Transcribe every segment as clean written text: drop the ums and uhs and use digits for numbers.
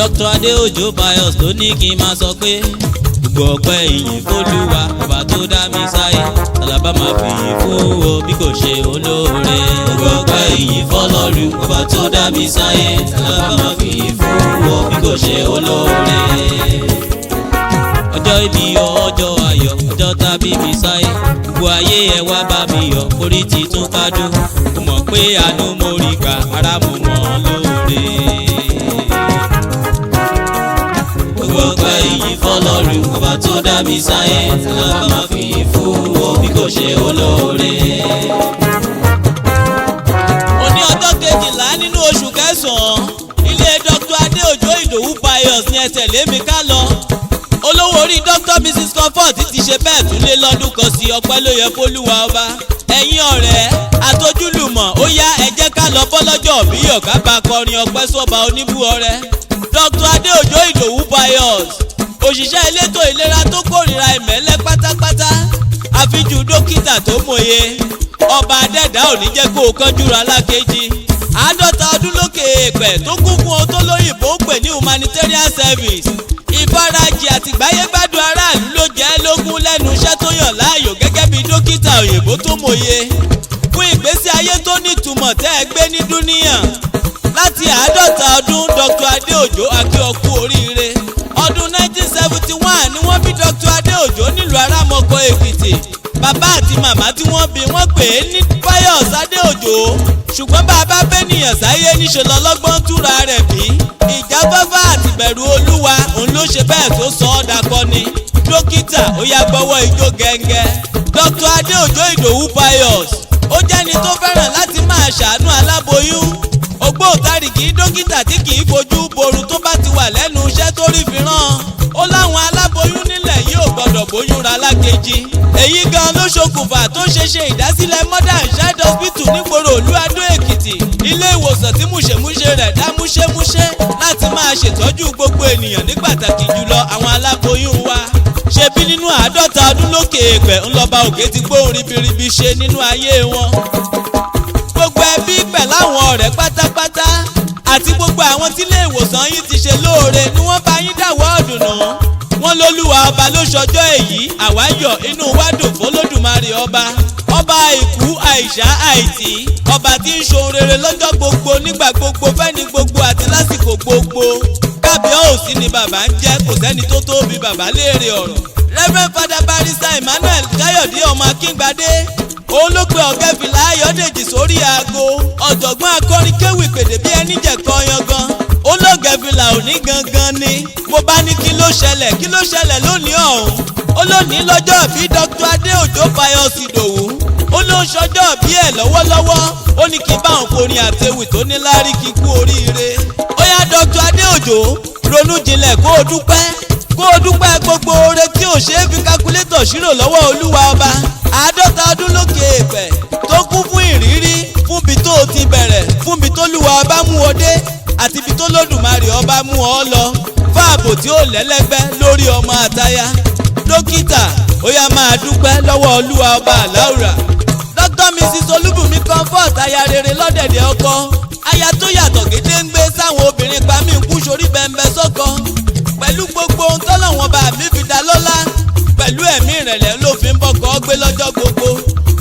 Dr. Adeojo Pius ló ní kí n máa sọ pé gbogbo ọpẹ́ ìyìn f'Olúwa ọba tó dá mi sáyé tàlàbà máa fi ìyìn fún o bí kò ṣe olóore. Gbogbo ọpẹ́ ìyìn f'Ọlọ́run ọba tó dá mi sáyé tàlàbà máa fi ìyìn fún o bí kò ṣe olóore. Ọjọ́ ìbí ọjọ́ ayọ̀ ọjọ́ tàbí mi sáyé gbogbo ayé ẹ wá bá mi yọ̀ orí ti tún kádùn mo mọ̀ pé àánú mo rí gbà ara mo mọ̀ lóore. Gbogbo ọpẹ́ ìyìn f'Ọlọ́run ọba tó dá mi sáyé tàlàbà máa fi ìyìn fún o bí kò ṣe olóore. Òní ọjọ́ kejìlá nínú oṣù kẹsàn-án ilé Dr. Adeojo Idowu Pius ni ẹ tẹ̀lé mi ká lọ. Olówó orí Dr. Mrs. Comfort ti ṣe bẹ́ẹ̀ tún lé lọ́dún kan sí ọpẹ́ ló yẹ f'Olúwa ọba. Ẹ̀yin ọ̀rẹ́ àtojúlùmọ̀ ó yá ẹ jẹ́ ká lọ bọ́lọ́jọ́ bí ọ̀gá bá kọrin ọpẹ́ sọ́ba oníbú ọrẹ. Dr. Adeojo Idowu Pius òṣìṣẹ́ elétò ìlera tó kórìíra ìmẹ́lẹ́ pátápátá àfijú dókítà tó mòye ọba adẹ́dá ò ní jẹ́ kó o kánjú ra lákejì 50 ọdún lókè èèpẹ̀ tó kún fún ohun tó lóyìnbó ń pè ní humanitarian service ìfarajì àti ìgbáyégbádùn aráàlú ló jẹ́ lógún lẹ́nu iṣẹ́ tó yàn láàyò gẹ́gẹ́ bí dókítà òyìnbó tó mòye fún ìgbésí ayé tó nítumọ̀ tẹ́ ẹ gbé ní dúníyàn láti 50 ọdún Dr. Adeojo akíọkú oríire ọdún 1971 ni wọ́n bí Dr. Adeojo nílùú Arámọkọ Èkìtì bàbá àti màmá tí wọ́n bí wọ́n pè é ní Pius Adeojo ṣùgbọ́n bàbá bẹ́nìyàn sáyé níṣe lọ́lọ́gbọ́n túra rẹ̀ bí ìjáfẹ́fẹ́ àti bẹ̀rù Olúwa òun ló ṣe bẹ́ẹ̀ tó sọ ọ́ dakọni dókítà ó yá gbọ́wọ́ ijó gẹ́ngẹ́. Dr. Adeojo Idowu Pius ó jẹ́ni tó fẹ́ràn láti máa ṣàánú aláboyún ògbóǹtarìgì dókítà tí kì í fojú borun tó bá ti wà lẹ́nu iṣẹ́ tó rí fi rán ó láwọn aláboyún nílẹ̀ yìí ò gbọ́dọ̀ bóyún ra lákejì èyí gan ló ṣokùnfà tó ṣe ìdásílẹ̀ modern child hospital nígboro Olú Adó Èkìtì ilé ìwòsàn tí múṣemúṣe rẹ̀ dá múṣemúṣe láti máa ṣètọ́jú gbogbo ènìyàn ní pàtàkì jùlọ àwọn aláboyún wa ṣebí nínú 50 ọdún lókè èèpẹ̀ ńlọba òkè ti gbóhùn ribiribi ṣe nínú ayé wọn gbogbo ẹbí pẹ̀lú àwọn ọ̀rẹ́ pátápátá àti gbogbo àwọn tílé ìwòsàn yìí ti ṣe lóore ni wọ́n bá yín dáwọ́ ọ̀dùnnú wọ́n lólúwa ọba ló ṣọjọ́ èyí àwáyọ̀ inú wa dùn f'Olódùmarè ọba àìkú àìṣá àìtí ọba tí ń ṣohun rere lọ́jọ́ gbogbo nígbà gbogbo fẹ́ni gbogbo àti lásìkò gbogbo kábíyèsí ni bàbá ń jẹ́ kò sẹ́ni tó tó bí bàbá léèrè ọ̀rọ̀ Reverend Father Barrister Emmanuel Káyọ̀dé ọmọ Akíngbadé òun ló pe Ogefila Ayodeji sórí aago ọ̀jọ̀gbọ́n akọrin kéwì pèdè bí ẹni jẹ̀kọ́ yangan Ogefila òní gangan ni mo bá ní kí ló ṣẹlẹ̀ lónìí ọ̀hún ó lónìí lọ́jọ́ bí Dr. Adeojo Pius Idowu ó ló ń ṣọjọ́ bí ẹ̀ lọ́wọ́lọ́wọ́ ó ní kí báwọn forin àtẹ̀wì tó ní lárí kí kú oríire ó yá Dr. Adeojo ronú jinlẹ̀ kó o dúpẹ́ gbogbo oore tí ò ṣe é fi kákúlétọ̀ ṣírò lọ́wọ́ Olúwa ọba 50 ọdún lókè èèpẹ̀ tó kún fún ìrírí fúnbi tó o ti bẹ̀rẹ̀ fúnbi tó Olúwa ọba mú ọ dé àti ibi tó Lódùmarè ọba mú ọ lọ fáàbò tí ó lẹ́lẹ́gbẹ́ lórí ọmọ àtaya dókítà ó yá máa dúpẹ́ lọ́wọ́ Olúwa ọba àláùrà. Dr. Mrs. Olúbùnmi Comfort aya rere lọ́dẹ̀dẹ̀ ọkọ aya tó yàtọ̀ gédéǹgbé sáwọn obìnrin pa mí kú sórí bẹ́ńbẹ́ sọ́kọ pẹ̀lú gbogbo ohun tọ́lọ́wọ́n bá mi fi dá lọ́lá pẹ̀lú ẹ̀mí ìrẹ̀lẹ̀ ló fi ń bọ́kọ̀ gbé lọ́jọ́ gbogbo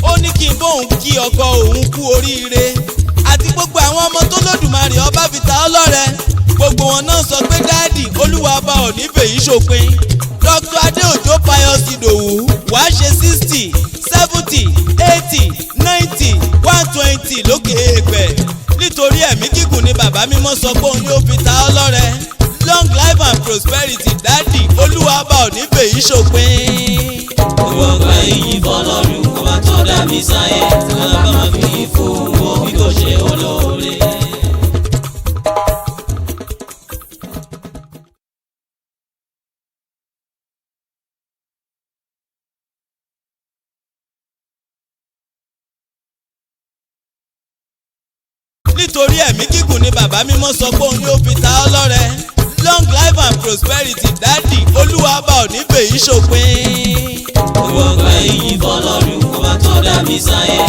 ó ní kí n bóun kí ọkọ òun kú oríire àti gbogbo àwọn ọmọ tó Lódùmarè ọba fi ta ọ́ lọ́rẹ gbogbo wọn náà sọ pé dáàdì Olúwa ọba ò ní fèyí ṣòpin Dr. Adeojo Pius Idowu wàá ṣe 60 70 80 90 120 lókè èèpẹ̀ nítorí ẹ̀mí gígùn ni bàbá mímọ́ sọ pé òun yóò fi ta ọ́ lọ́rẹ long life and prosperity dáàdì Olúwa ọba ò ní fèyí ṣòpin. Gbogbo ọgbà ìyìn f'Ọlọ́run ọba tó dá mi sáyé tí wọ́n bá máa fi fún wọn bí kò ṣe olóore. nítorí ẹ̀mí gígùn ni bàbá mímọ́ sọ pé òun yóò fi ta ọ́ lọ́rẹ long life and prosperity dáàdì Olúwa ọba ò ní fèyí ṣòpin. Gbogbo ọgbà ìyìn f'Ọlọ́run ọba tó dá mi sáyé.